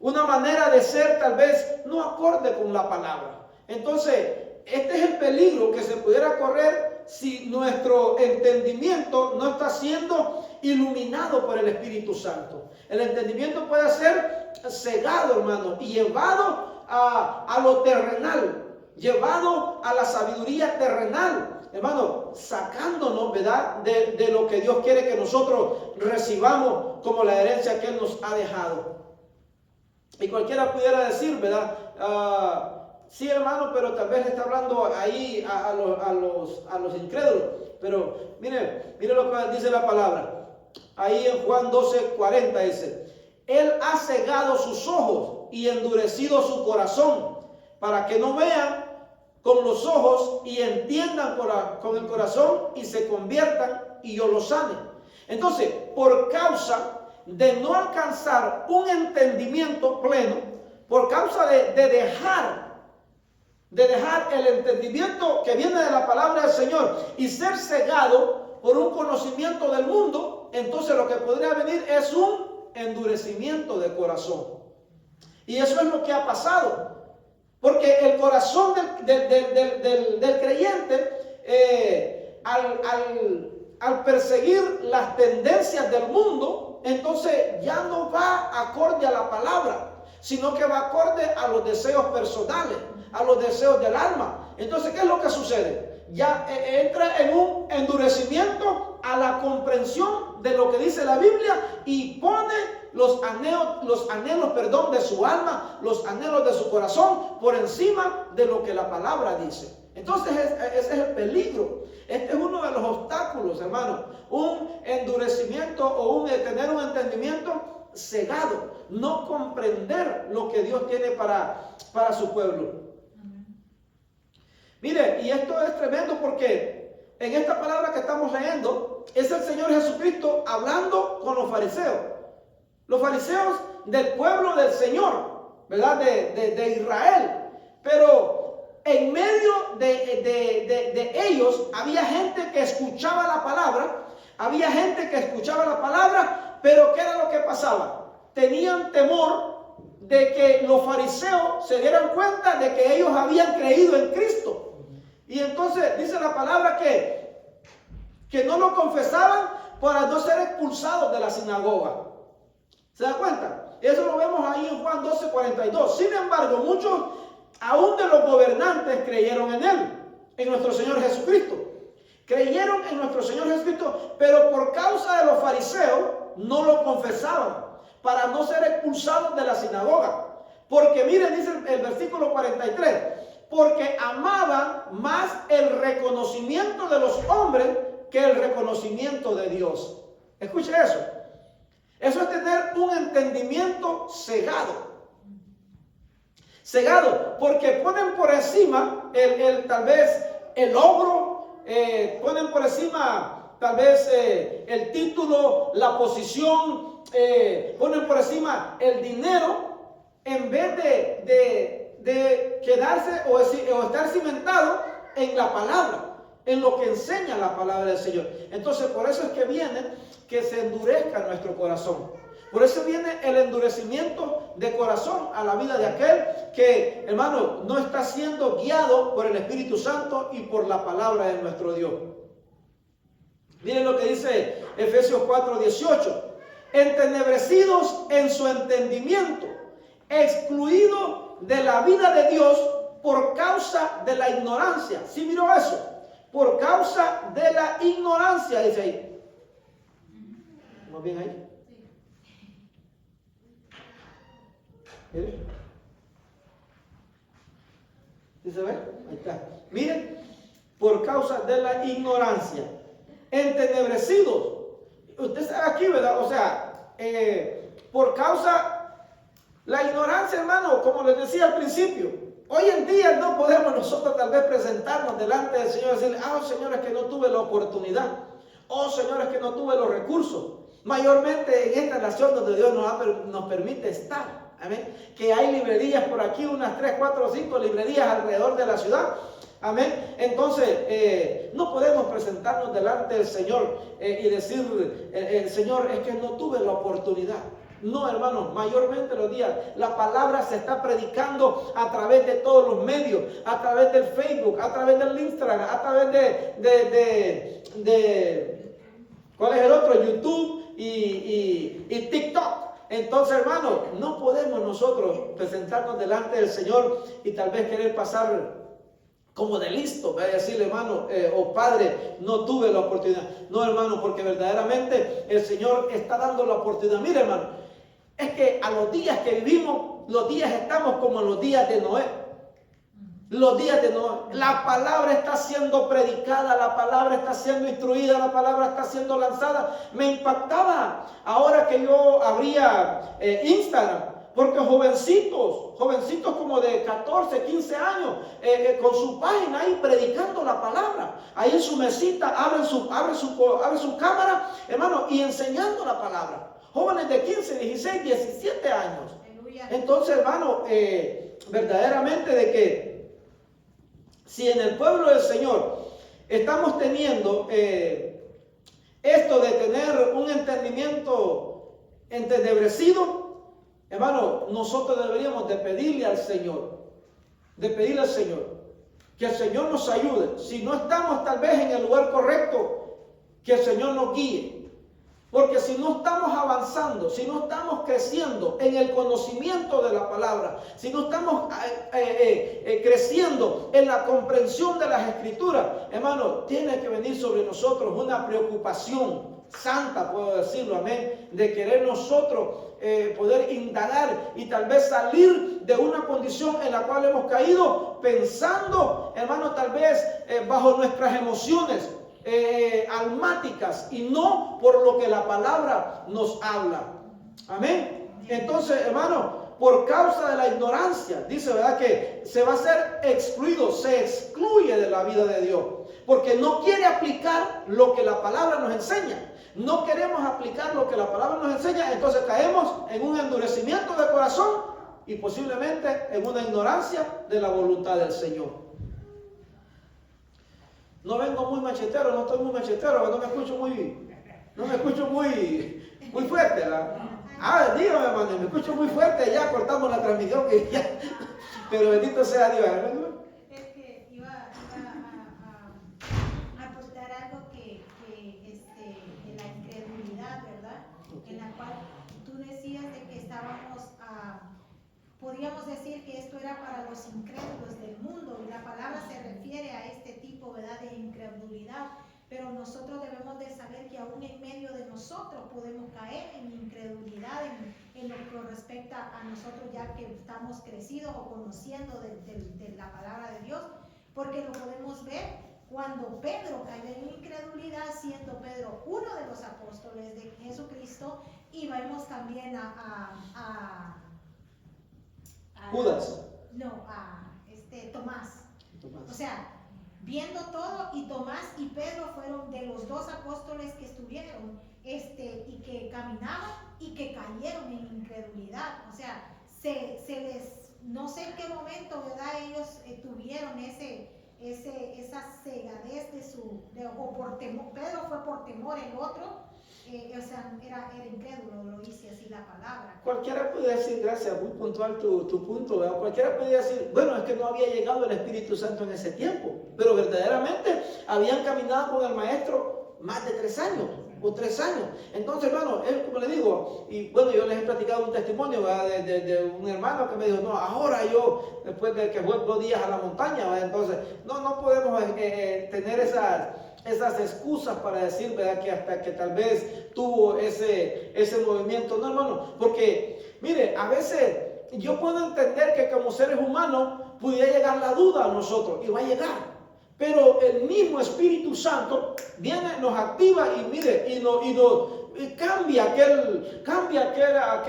una manera de ser tal vez no acorde con la palabra. Entonces, este es el peligro que se pudiera correr si nuestro entendimiento no está siendo iluminado por el Espíritu Santo. El entendimiento puede ser cegado, hermano, y llevado a lo terrenal, llevado a la sabiduría terrenal, hermano, sacándonos, ¿verdad?, de lo que Dios quiere que nosotros recibamos como la herencia que Él nos ha dejado. Y cualquiera pudiera decir, ¿verdad?, sí, hermano, pero tal vez está hablando ahí a los incrédulos. Pero mire lo que dice la palabra. Ahí en Juan 12:40 dice: Él ha cegado sus ojos y endurecido su corazón, para que no vean con los ojos y entiendan con el corazón y se conviertan y yo los sane. Entonces, por causa de no alcanzar un entendimiento pleno, por causa de dejar el entendimiento que viene de la palabra del Señor y ser cegado por un conocimiento del mundo, entonces lo que podría venir es un endurecimiento de corazón. Y eso es lo que ha pasado. Porque el corazón del creyente, al perseguir las tendencias del mundo, entonces ya no va acorde a la palabra, sino que va acorde a los deseos personales, a los deseos del alma. Entonces, ¿qué es lo que sucede? Ya entra en un endurecimiento a la comprensión de lo que dice la Biblia y pone los anhelos de su alma, los anhelos de su corazón por encima de lo que la palabra dice. Entonces, ese es el peligro. Este es uno de los obstáculos, hermano. Un endurecimiento o tener un entendimiento cegado, no comprender lo que Dios tiene para su pueblo. Mire, y esto es tremendo porque en esta palabra que estamos leyendo es el Señor Jesucristo hablando con los fariseos. Los fariseos del pueblo del Señor, ¿verdad? De Israel. Pero en medio de ellos había gente que escuchaba la palabra. Había gente que escuchaba la palabra, Pero ¿qué era lo que pasaba? Tenían temor de que los fariseos se dieran cuenta de que ellos habían creído en Cristo. Y entonces dice la palabra que no lo confesaban para no ser expulsados de la sinagoga. ¿Se da cuenta? Eso lo vemos ahí en Juan 12:42. Sin embargo, muchos, aún de los gobernantes, creyeron en Él, en nuestro Señor Jesucristo. Creyeron en nuestro Señor Jesucristo, pero por causa de los fariseos no lo confesaban, para no ser expulsados de la sinagoga. Porque miren, dice el versículo 43, porque amaban más el reconocimiento de los hombres que el reconocimiento de Dios. Escuche eso. Eso es tener un entendimiento cegado. Cegado, porque ponen por encima tal vez el logro, ponen por encima tal vez el título, la posición, ponen por encima el dinero, en vez de quedarse o estar cimentado en la palabra, en lo que enseña la palabra del Señor. Entonces, por eso es que viene que se endurezca nuestro corazón. Por eso viene el endurecimiento de corazón a la vida de aquel que, hermano, no está siendo guiado por el Espíritu Santo y por la palabra de nuestro Dios. Miren lo que dice Efesios 4:18. Entenebrecidos en su entendimiento, excluidos de la vida de Dios por causa de la ignorancia. ¿Sí miró eso? Por causa de la ignorancia, dice ahí. ¿Vamos bien ahí? ¿Sí? ¿Sí se ve? Ahí está. Miren, por causa de la ignorancia, entenebrecidos. Usted está aquí, ¿verdad? O sea, por causa la ignorancia, hermano, como les decía al principio. Hoy en día no podemos nosotros tal vez presentarnos delante del Señor y decirle, Señor, es que no tuve la oportunidad. Señor, es que no tuve los recursos. Mayormente en esta nación donde Dios nos permite estar. Amén. Que hay librerías por aquí, unas 3, 4, 5 librerías alrededor de la ciudad. Amén. Entonces, no podemos presentarnos delante del Señor y decir, Señor, es que no tuve la oportunidad. No, hermanos, mayormente los días la palabra se está predicando a través de todos los medios, a través del Facebook, a través del Instagram, a través de ¿cuál es el otro? YouTube y TikTok. Entonces, hermanos, no podemos nosotros presentarnos delante del Señor y tal vez querer pasar como de listo, voy a decirle, hermano, Padre, no tuve la oportunidad. No, hermano, porque verdaderamente el Señor está dando la oportunidad. Mire, hermano, es que a los días que vivimos, los días estamos como en los días de Noé. Los días de Noé. La palabra está siendo predicada, la palabra está siendo instruida, la palabra está siendo lanzada. Me impactaba ahora que yo abría Instagram. Porque jovencitos como de 14, 15 años, con su página ahí predicando la palabra. Ahí en su mesita abre su cámara, hermano, y enseñando la palabra. Jóvenes de 15, 16, 17 años. Aleluya. Entonces, hermano, verdaderamente de que si en el pueblo del Señor estamos teniendo esto de tener un entendimiento entenebrecido, hermano, nosotros deberíamos de pedirle al Señor, que el Señor nos ayude. Si no estamos tal vez en el lugar correcto, que el Señor nos guíe. Porque si no estamos avanzando, si no estamos creciendo en el conocimiento de la palabra, si no estamos creciendo en la comprensión de las Escrituras, hermano, tiene que venir sobre nosotros una preocupación santa, puedo decirlo, amén, de querer nosotros poder indagar y tal vez salir de una condición en la cual hemos caído pensando, hermano, tal vez bajo nuestras emociones almáticas y no por lo que la palabra nos habla. Amén. Entonces, hermano, por causa de la ignorancia, dice, ¿verdad?, que se va a ser excluido, se excluye de la vida de Dios, porque no quiere aplicar lo que la palabra nos enseña. No queremos aplicar lo que la palabra nos enseña, entonces caemos en un endurecimiento de corazón y posiblemente en una ignorancia de la voluntad del Señor. No vengo muy machetero, no estoy muy machetero, no me escucho muy Muy fuerte, ¿verdad? Dígame, hermano, me escucho muy fuerte, ya cortamos la transmisión, pero bendito sea Dios, hermano. Es que iba a aportar algo de la incredulidad, ¿verdad? En la cual tú decías de que podríamos decir que esto era para los incrédulos del mundo, y la palabra se refiere a este tipo, ¿verdad?, de incredulidad. Pero nosotros debemos de saber que aún en medio de nosotros podemos caer en incredulidad en lo que respecta a nosotros, ya que estamos crecidos o conociendo de la palabra de Dios, porque lo podemos ver cuando Pedro cayó en incredulidad, siendo Pedro uno de los apóstoles de Jesucristo, y vemos también a Judas. No, Tomás. O sea, viendo todo, y Tomás y Pedro fueron de los dos apóstoles que estuvieron y que caminaban y que cayeron en incredulidad. O sea, no sé en qué momento, ¿verdad?, ellos tuvieron esa cegadez o por temor. Pedro fue por temor, el otro o sea, era incrédulo, lo dice así la palabra. Cualquiera puede decir, gracias, muy puntual tu punto, ¿verdad? Cualquiera podría decir, bueno, es que no había llegado el Espíritu Santo en ese tiempo, pero verdaderamente habían caminado con el Maestro más de 3 años o 3 años. Entonces, hermano, es como le digo, y bueno, yo les he platicado un testimonio, ¿verdad?, de un hermano que me dijo, no, ahora yo, después de que fue 2 días a la montaña, ¿verdad? Entonces, no podemos tener esas excusas para decir, ¿verdad?, que hasta que tal vez tuvo ese movimiento. No, hermano, porque, mire, a veces yo puedo entender que como seres humanos pudiera llegar la duda a nosotros, y va a llegar. Pero el mismo Espíritu Santo viene, nos activa y mire, y cambia aquella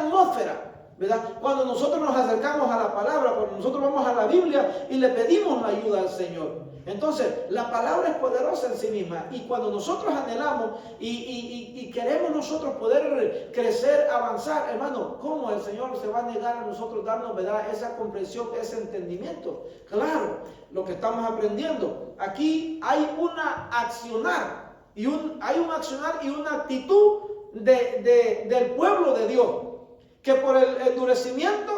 atmósfera, ¿verdad? Cuando nosotros nos acercamos a la palabra, cuando nosotros vamos a la Biblia y le pedimos la ayuda al Señor. Entonces, la palabra es poderosa en sí misma, y cuando nosotros anhelamos y queremos nosotros poder crecer, avanzar, hermano, ¿cómo el Señor se va a negar a nosotros darnos, ¿verdad?, esa comprensión, ese entendimiento? Claro, lo que estamos aprendiendo. Aquí hay una accionar, hay un accionar y una actitud del pueblo de Dios, que por el endurecimiento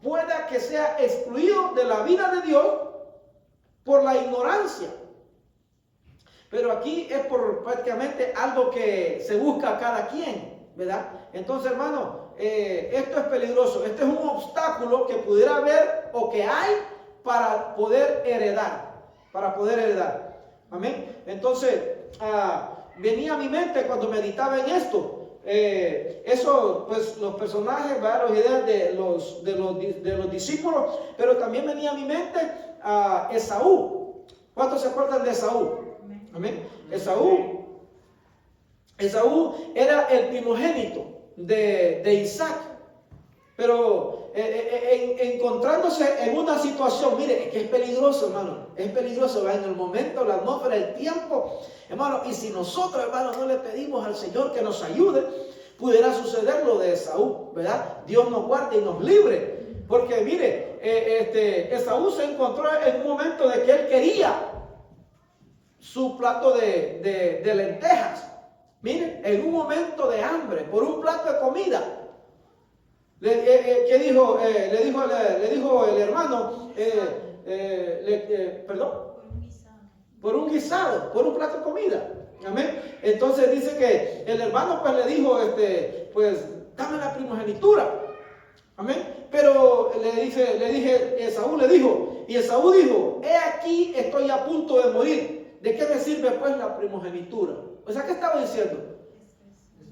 pueda que sea excluido de la vida de Dios por la ignorancia. Pero aquí es por prácticamente algo que se busca a cada quien, ¿verdad? Entonces, hermano, esto es peligroso. Este es un obstáculo que pudiera haber o que hay para poder heredar. Amén. Entonces, venía a mi mente cuando meditaba en esto. Eso, pues los personajes, ¿verdad?, las ideas de los discípulos, pero también venía a mi mente a Esaú. ¿Cuántos se acuerdan de Esaú? Amén. Esaú era el primogénito de Isaac, pero encontrándose en una situación, mire, que es peligroso, hermano, es peligroso, ¿verdad?, en el momento, la atmósfera, el tiempo, hermano, y si nosotros, hermano, no le pedimos al Señor que nos ayude, pudiera suceder lo de Esaú, ¿verdad? Dios nos guarde y nos libre, porque mire, Esaú se encontró en un momento de que él quería su plato de lentejas, mire, en un momento de hambre, por un plato de comida. ¿Qué dijo? Le dijo el hermano, perdón, por un guisado, por un plato de comida. Amén. Entonces dice que el hermano pues le dijo, pues dame la primogenitura. Amén. Pero Esaú le dijo, y Esaú dijo, he aquí estoy a punto de morir. ¿De qué me sirve pues la primogenitura? O sea, ¿qué estaba diciendo?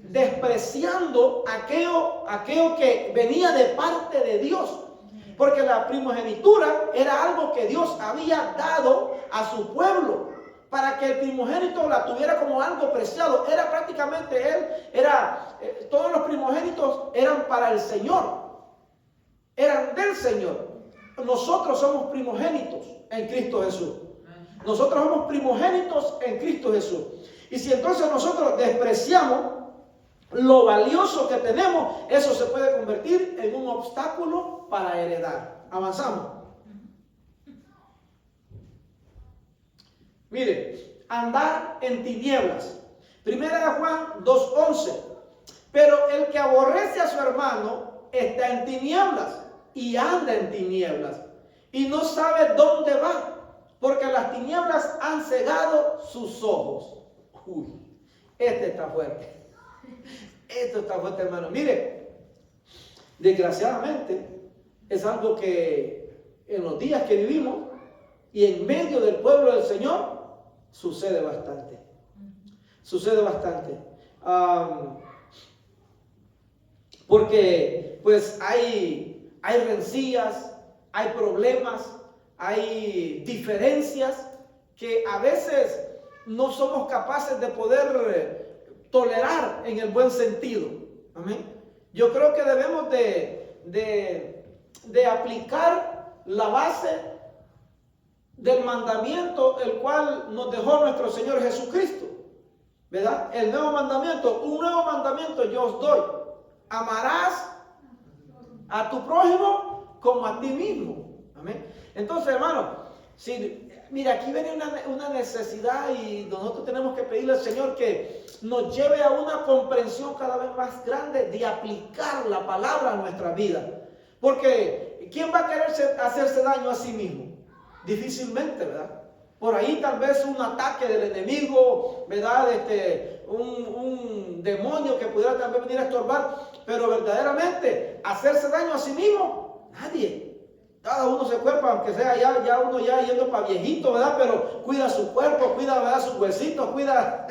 Despreciando aquello que venía de parte de Dios. Porque la primogenitura era algo que Dios había dado a su pueblo, para que el primogénito la tuviera como algo preciado. Era prácticamente todos los primogénitos eran para el Señor, eran del Señor. Nosotros somos primogénitos en Cristo Jesús. Nosotros somos primogénitos en Cristo Jesús. Y si entonces nosotros despreciamos lo valioso que tenemos, eso se puede convertir en un obstáculo para heredar. Avanzamos. Mire, andar en tinieblas. Primera de Juan 2:11. Pero el que aborrece a su hermano está en tinieblas y anda en tinieblas y no sabe dónde va, porque las tinieblas han cegado sus ojos. Uy, este está fuerte. Esto está fuerte, hermano. Mire, desgraciadamente es algo que en los días que vivimos y en medio del pueblo del Señor sucede bastante. Sucede bastante. Porque pues hay rencillas, hay problemas, hay diferencias que a veces no somos capaces de poder tolerar en el buen sentido. Amén. Yo creo que debemos de aplicar la base del mandamiento el cual nos dejó nuestro Señor Jesucristo, ¿verdad? El nuevo mandamiento, un nuevo mandamiento yo os doy: amarás a tu prójimo como a ti mismo. Amén. Entonces, hermano, si, mira, aquí viene una necesidad y nosotros tenemos que pedirle al Señor que nos lleve a una comprensión cada vez más grande de aplicar la palabra a nuestra vida. Porque ¿quién va a querer hacerse daño a sí mismo? Difícilmente, ¿verdad? Por ahí tal vez un ataque del enemigo, ¿verdad? Un demonio que pudiera también venir a estorbar, pero verdaderamente hacerse daño a sí mismo, nadie. Cada uno se cuerpa, aunque sea ya uno ya yendo para viejito, ¿verdad? Pero cuida su cuerpo, cuida, ¿verdad?, sus huesitos, cuida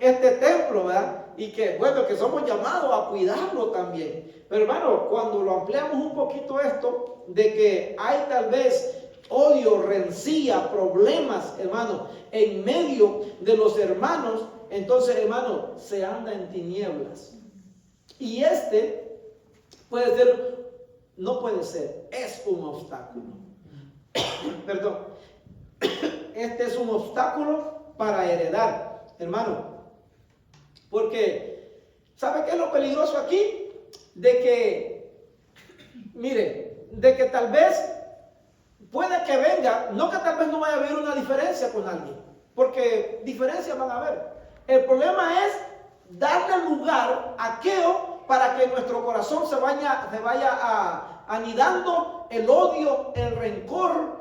este templo, ¿verdad? Y que, bueno, que somos llamados a cuidarlo también. Pero hermano, cuando lo ampliamos un poquito esto, de que hay tal vez odio, rencilla, problemas, hermano, en medio de los hermanos, entonces, hermano, se anda en tinieblas. Y puede ser, no puede ser, es un obstáculo. Perdón. Este es un obstáculo para heredar, hermano. Porque, ¿sabe qué es lo peligroso aquí? De que, mire, de que tal vez puede que venga, no que tal vez no vaya a haber una diferencia con alguien, porque diferencias van a haber. El problema es darle lugar a aquello para que nuestro corazón se vaya anidando el odio, el rencor,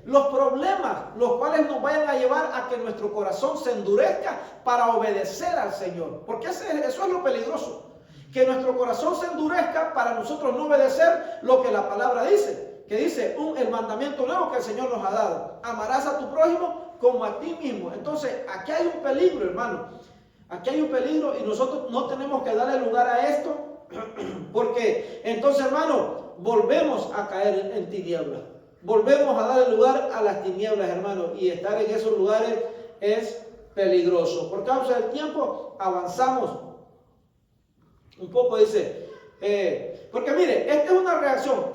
los problemas, los cuales nos vayan a llevar a que nuestro corazón se endurezca para obedecer al Señor. Porque eso es lo peligroso, que nuestro corazón se endurezca para nosotros no obedecer lo que la palabra dice, que dice el mandamiento nuevo que el Señor nos ha dado: amarás a tu prójimo como a ti mismo. Entonces aquí hay un peligro, hermano, aquí hay un peligro y nosotros no tenemos que darle lugar a esto, porque entonces, hermano, volvemos a caer en tinieblas. Volvemos a darle lugar a las tinieblas, hermano, y estar en esos lugares es peligroso. Por causa del tiempo, avanzamos un poco, dice, porque mire, esta es una reacción.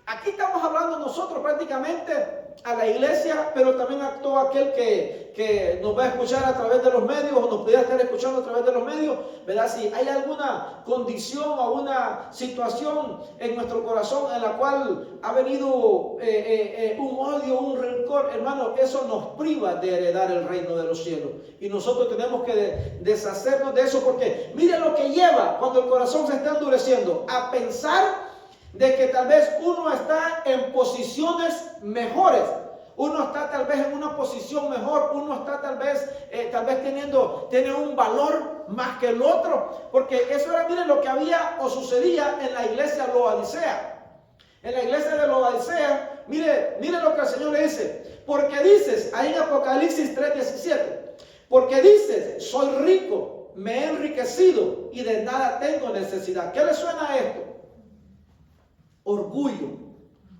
Aquí estamos hablando nosotros prácticamente a la iglesia, pero también a todo aquel que nos va a escuchar a través de los medios o nos pudiera estar escuchando a través de los medios, ¿verdad? Si hay alguna condición o una situación en nuestro corazón en la cual ha venido un odio, un rencor, hermano, eso nos priva de heredar el reino de los cielos. Y nosotros tenemos que deshacernos de eso, porque mire lo que lleva cuando el corazón se está endureciendo: a pensar de que tal vez uno está en posiciones mejores, uno está tal vez en una posición mejor, uno está tal vez tiene un valor más que el otro, porque eso era, mire, lo que había o sucedía en la iglesia de Laodicea. En la iglesia de Laodicea, mire lo que el Señor le dice: porque dices, ahí en Apocalipsis 3:17, porque dices, soy rico, me he enriquecido y de nada tengo necesidad. ¿Qué le suena a esto? Orgullo,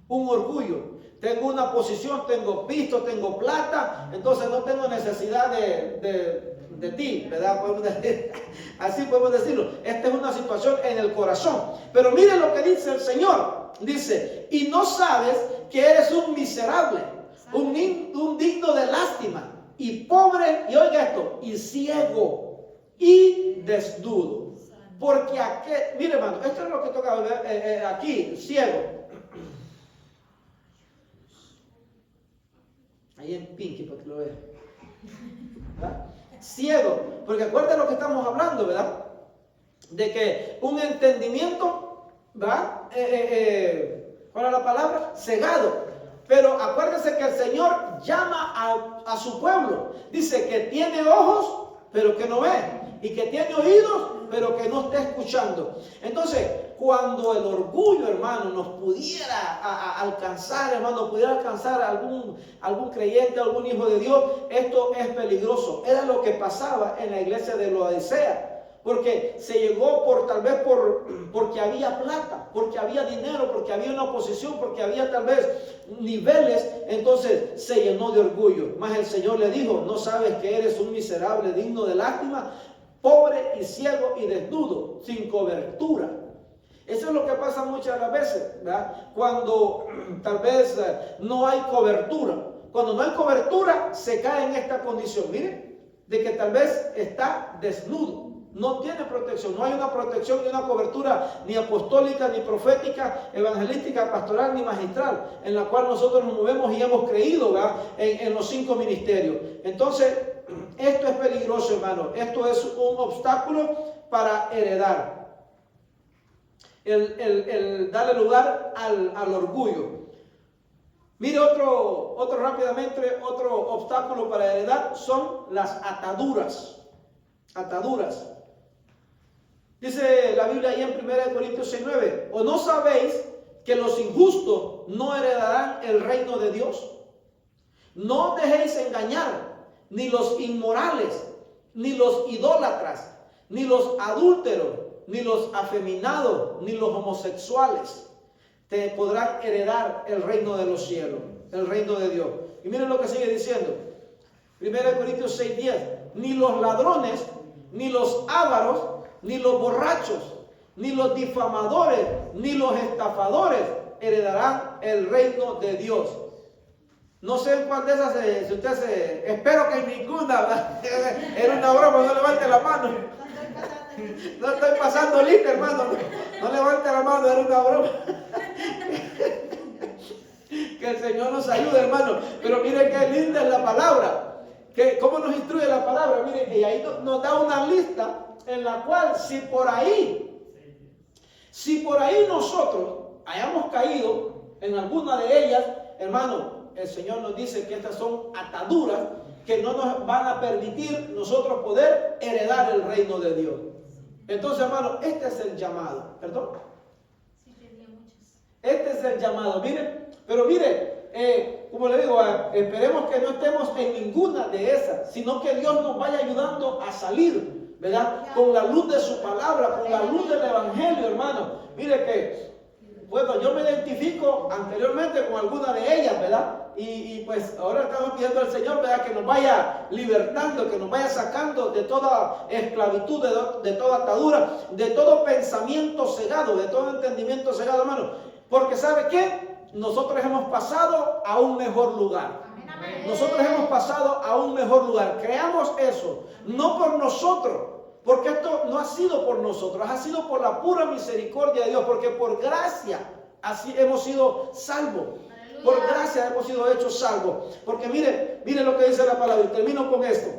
un orgullo. Tengo una posición, tengo pisto, tengo plata, entonces no tengo necesidad de ti, ¿verdad? Así podemos decirlo. Esta es una situación en el corazón. Pero mire lo que dice el Señor. Dice: y no sabes que eres un miserable, un digno de lástima, y pobre, y oiga esto, y ciego, y desnudo. Porque aquí, mire, hermano, esto es lo que toca ver aquí: ciego. Ahí en Pinky, para que lo vea. ¿verdad? Ciego, porque acuérdense lo que estamos hablando, ¿verdad? De que un entendimiento, ¿verdad? ¿Cuál es la palabra? Cegado. Pero acuérdense que el Señor llama a su pueblo. Dice que tiene ojos, pero que no ve. Y que tiene oídos, pero que no está escuchando. Entonces, cuando el orgullo, hermano, nos pudiera alcanzar, hermano, pudiera alcanzar a algún creyente, algún hijo de Dios, esto es peligroso. Era lo que pasaba en la iglesia de Laodicea. Porque se llegó porque había plata, porque había dinero, porque había una oposición, porque había tal vez niveles, entonces se llenó de orgullo. Mas el Señor le dijo: ¿no sabes que eres un miserable digno de lástima, pobre y ciego y desnudo, sin cobertura? Eso es lo que pasa muchas de las veces, ¿verdad? Cuando tal vez no hay cobertura. Cuando no hay cobertura, se cae en esta condición, miren, de que tal vez está desnudo. No tiene protección, no hay una protección ni una cobertura ni apostólica, ni profética, evangelística, pastoral, ni magistral, en la cual nosotros nos movemos y hemos creído, ¿verdad? En los 5 ministerios. Entonces, esto es peligroso, hermano. Esto es un obstáculo para heredar. El darle lugar al orgullo. Mire otro rápidamente, otro obstáculo para heredar son las ataduras. Ataduras. Dice la Biblia ahí en 1 Corintios 6:9: ¿o no sabéis que los injustos no heredarán el reino de Dios? No os dejéis engañar, ni los inmorales, ni los idólatras, ni los adúlteros, ni los afeminados, ni los homosexuales te podrán heredar el reino de los cielos, el reino de Dios. Y miren lo que sigue diciendo, 1 Corintios 6:10: ni los ladrones, ni los ávaros, ni los borrachos, ni los difamadores, ni los estafadores heredarán el reino de Dios. No sé en cuál de esas, si usted espero que en ninguna, ¿verdad? Era una broma, no levante la mano. No estoy pasando lista, hermano. No levante la mano, era una broma. Que el Señor nos ayude, hermano. Pero miren qué linda es la palabra. ¿Cómo nos instruye la palabra? Miren, y ahí nos da una lista en la cual si por ahí nosotros hayamos caído en alguna de ellas, hermano, el Señor nos dice que estas son ataduras que no nos van a permitir nosotros poder heredar el reino de Dios. Entonces, hermano, este es el llamado. ¿Perdón? Sí, tenía muchas. Este es el llamado, miren. Pero mire, como le digo, esperemos que no estemos en ninguna de esas, sino que Dios nos vaya ayudando a salir, ¿verdad? Con la luz de su palabra, con la luz del evangelio, hermano. Mire que, bueno, yo me identifico anteriormente con alguna de ellas, ¿verdad? Y pues ahora estamos pidiendo al Señor, ¿verdad? Que nos vaya libertando, que nos vaya sacando de toda esclavitud, de toda atadura, de todo pensamiento cegado, de todo entendimiento cegado, hermano. Porque ¿sabe qué? Nosotros hemos pasado a un mejor lugar. Nosotros hemos pasado a un mejor lugar. Creamos eso, no por nosotros, porque esto no ha sido por nosotros, ha sido por la pura misericordia de Dios, porque por gracia así hemos sido salvos. Por gracia hemos sido hechos salvos. Porque mire lo que dice la palabra, y termino con esto.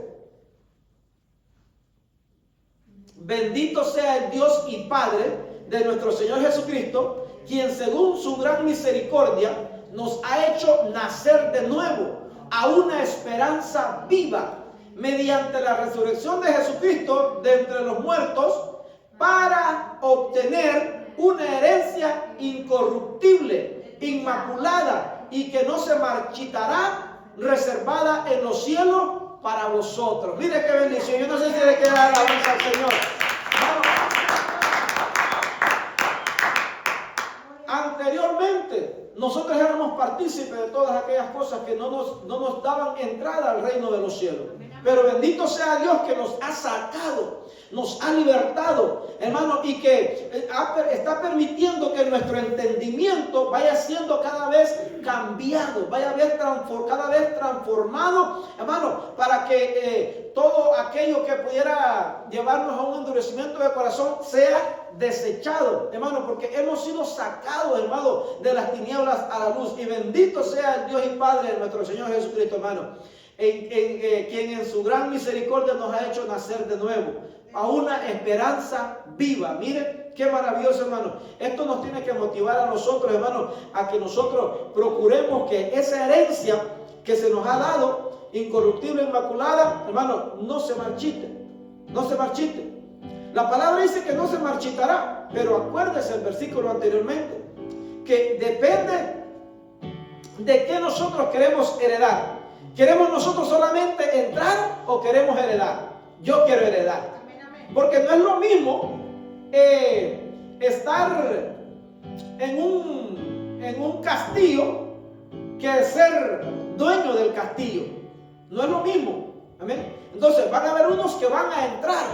Bendito sea el Dios y Padre de nuestro Señor Jesucristo, quien según su gran misericordia nos ha hecho nacer de nuevo a una esperanza viva mediante la resurrección de Jesucristo de entre los muertos, para obtener una herencia incorruptible, inmaculada y que no se marchitará, reservada en los cielos para vosotros. Mire qué bendición. Yo no sé si le queda alabanza al Señor. Anteriormente, nosotros éramos partícipes de todas aquellas cosas que no nos daban entrada al reino de los cielos. Pero bendito sea Dios que nos ha sacado, nos ha libertado, hermano, y que está permitiendo que nuestro entendimiento vaya siendo cada vez cambiado, cada vez transformado, hermano, para que todo aquello que pudiera llevarnos a un endurecimiento de corazón sea desechado, hermano, porque hemos sido sacados, hermano, de las tinieblas a la luz. Y bendito sea el Dios y Padre de nuestro Señor Jesucristo, hermano. quien en su gran misericordia nos ha hecho nacer de nuevo a una esperanza viva. Miren qué maravilloso, hermano. Esto nos tiene que motivar a nosotros, hermano, a que nosotros procuremos que esa herencia que se nos ha dado, incorruptible, inmaculada, hermano, no se marchite, no se marchite. La palabra dice que no se marchitará, pero acuérdese el versículo anteriormente, que depende de qué nosotros queremos heredar. ¿Queremos nosotros solamente entrar o queremos heredar? Yo quiero heredar. Porque no es lo mismo estar en un castillo que ser dueño del castillo. No es lo mismo. ¿Amén? Entonces van a haber unos que van a entrar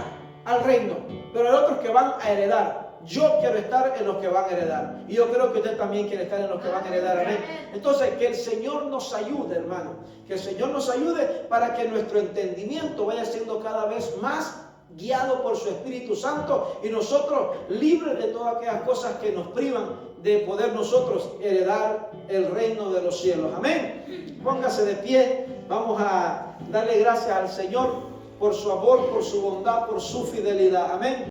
al reino, pero hay otros que van a heredar. Yo quiero estar en los que van a heredar. Y yo creo que usted también quiere estar en los que van a heredar. Amén. Entonces, que el Señor nos ayude, hermano. Que el Señor nos ayude para que nuestro entendimiento vaya siendo cada vez más guiado por su Espíritu Santo, y nosotros libres de todas aquellas cosas que nos privan de poder nosotros heredar el reino de los cielos. Amén. Póngase de pie. Vamos a darle gracias al Señor por su amor, por su bondad, por su fidelidad. Amén.